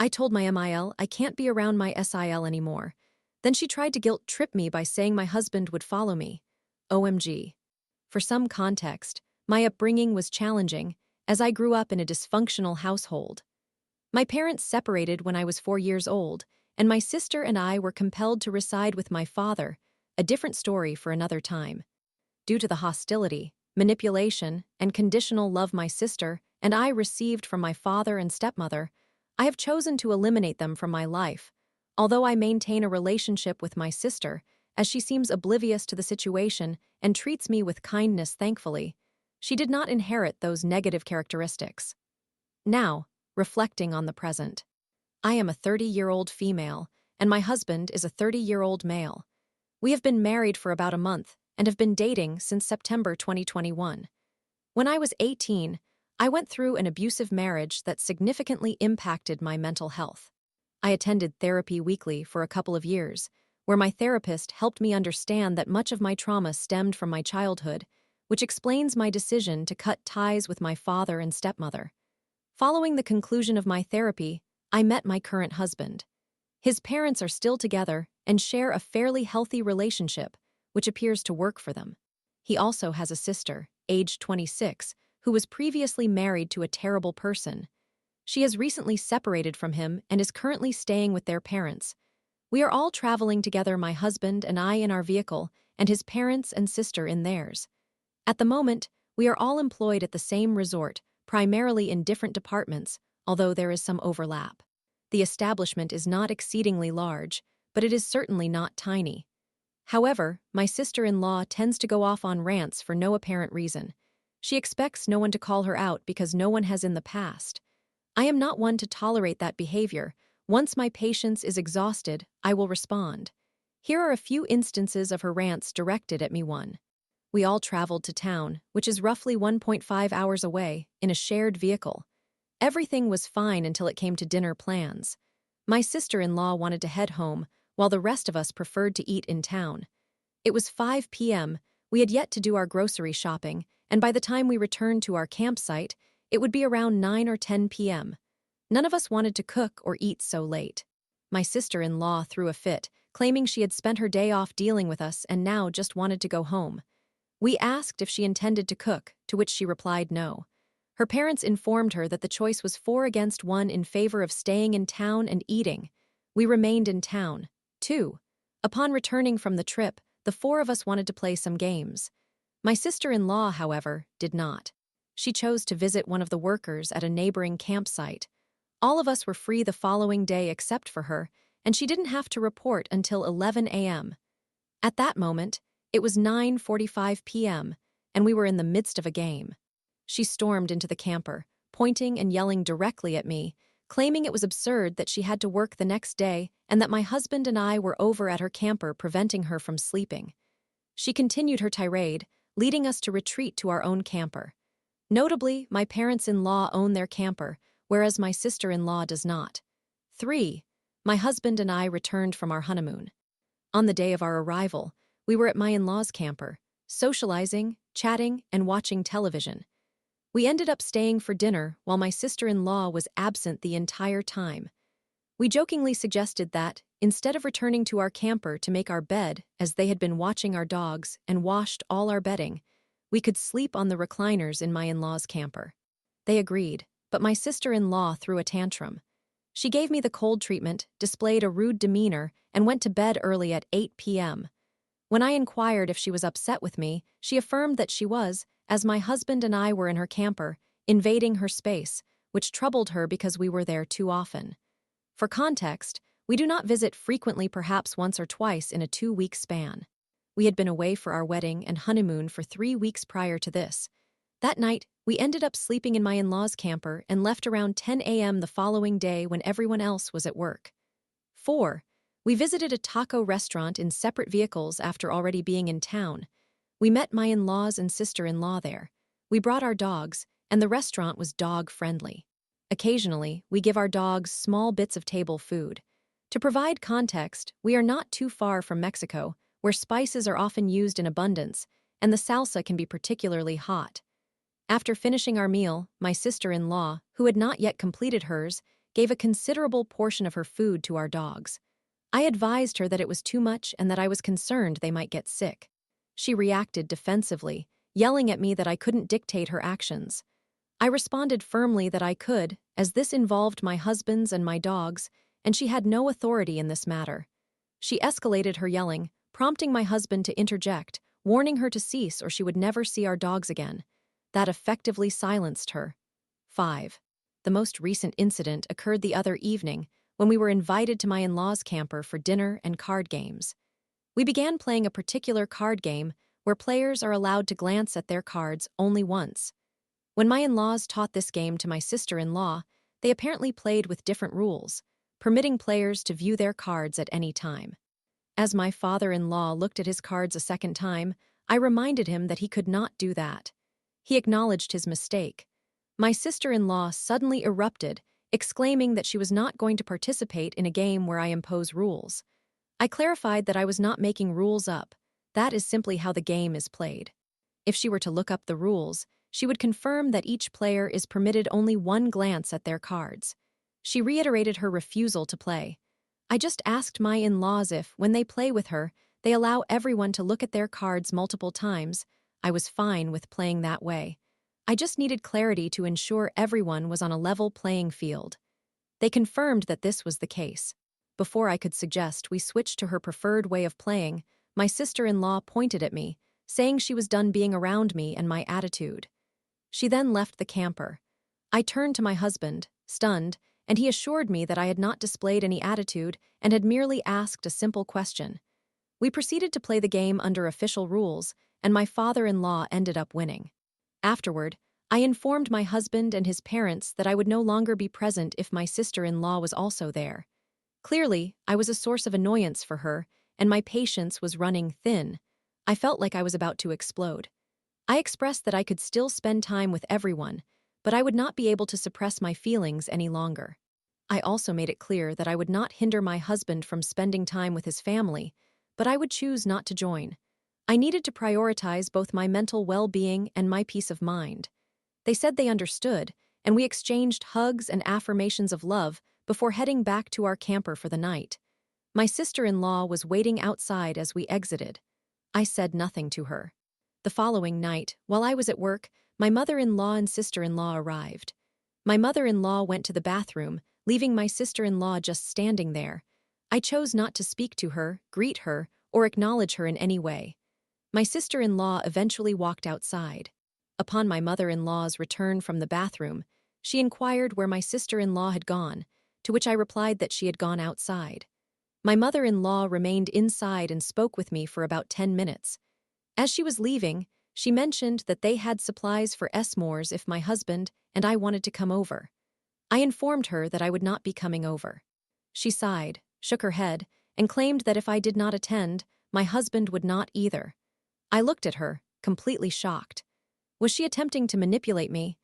I told my MIL I can't be around my SIL anymore. Then she tried to guilt-trip me by saying my husband would follow me. OMG. For some context, my upbringing was challenging, as I grew up in a dysfunctional household. My parents separated when I was 4 years old, and my sister and I were compelled to reside with my father, a different story for another time. Due to the hostility, manipulation, and conditional love my sister and I received from my father and stepmother, I have chosen to eliminate them from my life, although I maintain a relationship with my sister, as she seems oblivious to the situation and treats me with kindness thankfully. She did not inherit those negative characteristics. Now, reflecting on the present. I am a 30-year-old female, and my husband is a 30-year-old male. We have been married for about a month and have been dating since September 2021. When I was 18, I went through an abusive marriage that significantly impacted my mental health. I attended therapy weekly for a couple of years, where my therapist helped me understand that much of my trauma stemmed from my childhood, which explains my decision to cut ties with my father and stepmother. Following the conclusion of my therapy, I met my current husband. His parents are still together and share a fairly healthy relationship, which appears to work for them. He also has a sister, aged 26, who was previously married to a terrible person. She has recently separated from him and is currently staying with their parents. We are all traveling together, my husband and I in our vehicle, and his parents and sister in theirs. At the moment, we are all employed at the same resort, primarily in different departments, although there is some overlap. The establishment is not exceedingly large, but it is certainly not tiny. However, my sister-in-law tends to go off on rants for no apparent reason. She expects no one to call her out because no one has in the past. I am not one to tolerate that behavior. Once my patience is exhausted, I will respond. Here are a few instances of her rants directed at me. 1. We all traveled to town, which is roughly 1.5 hours away, in a shared vehicle. Everything was fine until it came to dinner plans. My sister-in-law wanted to head home, while the rest of us preferred to eat in town. It was 5 p.m., we had yet to do our grocery shopping, and by the time we returned to our campsite, it would be around 9 or 10 p.m. None of us wanted to cook or eat so late. My sister-in-law threw a fit, claiming she had spent her day off dealing with us and now just wanted to go home. We asked if she intended to cook, to which she replied no. Her parents informed her that the choice was 4-1 in favor of staying in town and eating. We remained in town. 2. Upon returning from the trip, the 4 of us wanted to play some games. My sister-in-law, however, did not. She chose to visit one of the workers at a neighboring campsite. All of us were free the following day except for her, and she didn't have to report until 11 a.m. At that moment, it was 9:45 p.m., and we were in the midst of a game. She stormed into the camper, pointing and yelling directly at me, claiming it was absurd that she had to work the next day and that my husband and I were over at her camper preventing her from sleeping. She continued her tirade, leading us to retreat to our own camper. Notably, my parents-in-law own their camper, whereas my sister-in-law does not. 3. My husband and I returned from our honeymoon. On the day of our arrival, we were at my in-laws' camper, socializing, chatting, and watching television. We ended up staying for dinner while my sister-in-law was absent the entire time. We jokingly suggested that, instead of returning to our camper to make our bed, as they had been watching our dogs and washed all our bedding, we could sleep on the recliners in my in-laws' camper. They agreed, but my sister-in-law threw a tantrum. She gave me the cold treatment, displayed a rude demeanor, and went to bed early at 8 p.m. When I inquired if she was upset with me, she affirmed that she was, as my husband and I were in her camper, invading her space, which troubled her because we were there too often. For context, we do not visit frequently, perhaps once or twice in a 2-week span. We had been away for our wedding and honeymoon for 3 weeks prior to this. That night, we ended up sleeping in my in-laws' camper and left around 10 a.m. the following day when everyone else was at work. 4. We visited a taco restaurant in separate vehicles after already being in town. We met my in-laws and sister-in-law there. We brought our dogs, and the restaurant was dog-friendly. Occasionally, we give our dogs small bits of table food. To provide context, we are not too far from Mexico, where spices are often used in abundance, and the salsa can be particularly hot. After finishing our meal, my sister-in-law, who had not yet completed hers, gave a considerable portion of her food to our dogs. I advised her that it was too much and that I was concerned they might get sick. She reacted defensively, yelling at me that I couldn't dictate her actions. I responded firmly that I could, as this involved my husband's and my dog's, and she had no authority in this matter. She escalated her yelling, prompting my husband to interject, warning her to cease or she would never see our dogs again. That effectively silenced her. 5. The most recent incident occurred the other evening when we were invited to my in-laws' camper for dinner and card games. We began playing a particular card game where players are allowed to glance at their cards only once. When my in-laws taught this game to my sister-in-law, they apparently played with different rules, permitting players to view their cards at any time. As my father-in-law looked at his cards a second time, I reminded him that he could not do that. He acknowledged his mistake. My sister-in-law suddenly erupted, exclaiming that she was not going to participate in a game where I impose rules. I clarified that I was not making rules up. That is simply how the game is played. If she were to look up the rules, she would confirm that each player is permitted only one glance at their cards. She reiterated her refusal to play. I just asked my in-laws if, when they play with her, they allow everyone to look at their cards multiple times. I was fine with playing that way. I just needed clarity to ensure everyone was on a level playing field. They confirmed that this was the case. Before I could suggest we switch to her preferred way of playing, my sister-in-law pointed at me, saying she was done being around me and my attitude. She then left the camper. I turned to my husband, stunned, and he assured me that I had not displayed any attitude and had merely asked a simple question. We proceeded to play the game under official rules, and my father-in-law ended up winning. Afterward, I informed my husband and his parents that I would no longer be present if my sister-in-law was also there. Clearly, I was a source of annoyance for her, and my patience was running thin. I felt like I was about to explode. I expressed that I could still spend time with everyone, but I would not be able to suppress my feelings any longer. I also made it clear that I would not hinder my husband from spending time with his family, but I would choose not to join. I needed to prioritize both my mental well-being and my peace of mind. They said they understood, and we exchanged hugs and affirmations of love before heading back to our camper for the night. My sister-in-law was waiting outside as we exited. I said nothing to her. The following night, while I was at work, my mother-in-law and sister-in-law arrived. My mother-in-law went to the bathroom, leaving my sister-in-law just standing there. I chose not to speak to her, greet her, or acknowledge her in any way. My sister-in-law eventually walked outside. Upon my mother-in-law's return from the bathroom, she inquired where my sister-in-law had gone, to which I replied that she had gone outside. My mother-in-law remained inside and spoke with me for about 10 minutes. As she was leaving, she mentioned that they had supplies for s'mores if my husband and I wanted to come over. I informed her that I would not be coming over. She sighed, shook her head, and claimed that if I did not attend, my husband would not either. I looked at her, completely shocked. Was she attempting to manipulate me?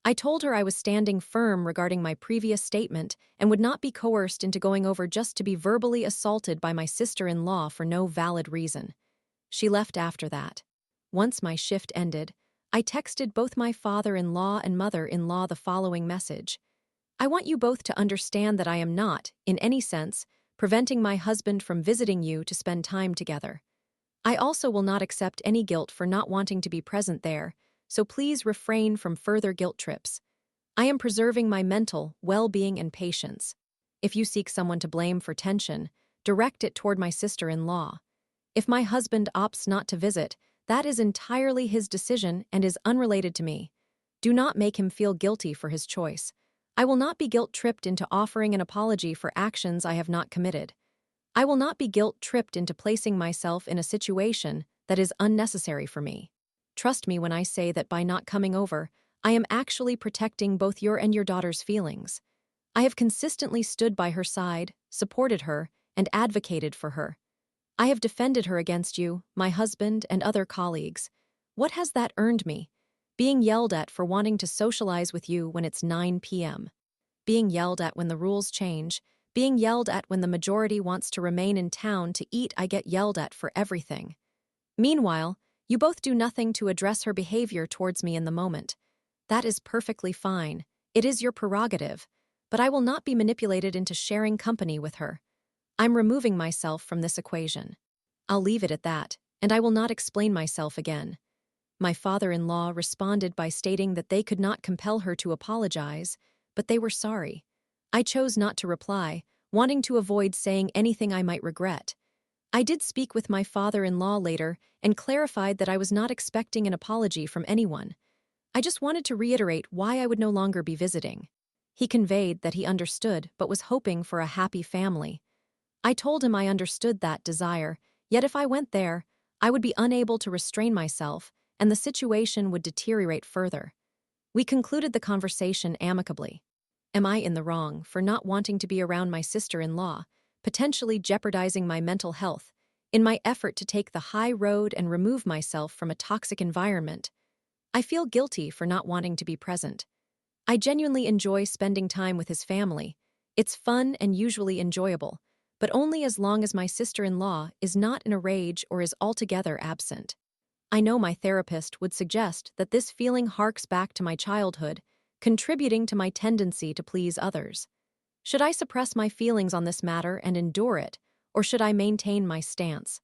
I told her I was standing firm regarding my previous statement and would not be coerced into going over just to be verbally assaulted by my sister-in-law for no valid reason. She left after that. Once my shift ended, I texted both my father-in-law and mother-in-law the following message. I want you both to understand that I am not, in any sense, preventing my husband from visiting you to spend time together. I also will not accept any guilt for not wanting to be present there, so please refrain from further guilt trips. I am preserving my mental well-being and patience. If you seek someone to blame for tension, direct it toward my sister-in-law. If my husband opts not to visit, that is entirely his decision and is unrelated to me. Do not make him feel guilty for his choice. I will not be guilt-tripped into offering an apology for actions I have not committed. I will not be guilt-tripped into placing myself in a situation that is unnecessary for me. Trust me when I say that by not coming over, I am actually protecting both your and your daughter's feelings. I have consistently stood by her side, supported her, and advocated for her. I have defended her against you, my husband, and other colleagues. What has that earned me? Being yelled at for wanting to socialize with you when it's 9 p.m. Being yelled at when the rules change. Being yelled at when the majority wants to remain in town to eat. I get yelled at for everything. Meanwhile, you both do nothing to address her behavior towards me in the moment. That is perfectly fine. It is your prerogative. but I will not be manipulated into sharing company with her. I'm removing myself from this equation. I'll leave it at that, and I will not explain myself again. My father-in-law responded by stating that they could not compel her to apologize, but they were sorry. I chose not to reply, wanting to avoid saying anything I might regret. I did speak with my father-in-law later and clarified that I was not expecting an apology from anyone. I just wanted to reiterate why I would no longer be visiting. He conveyed that he understood but was hoping for a happy family. I told him I understood that desire, yet if I went there, I would be unable to restrain myself and the situation would deteriorate further. We concluded the conversation amicably. Am I in the wrong for not wanting to be around my sister-in-law, potentially jeopardizing my mental health, in my effort to take the high road and remove myself from a toxic environment? I feel guilty for not wanting to be present. I genuinely enjoy spending time with his family. It's fun and usually enjoyable, but only as long as my sister-in-law is not in a rage or is altogether absent. I know my therapist would suggest that this feeling harks back to my childhood, contributing to my tendency to please others. Should I suppress my feelings on this matter and endure it, or should I maintain my stance?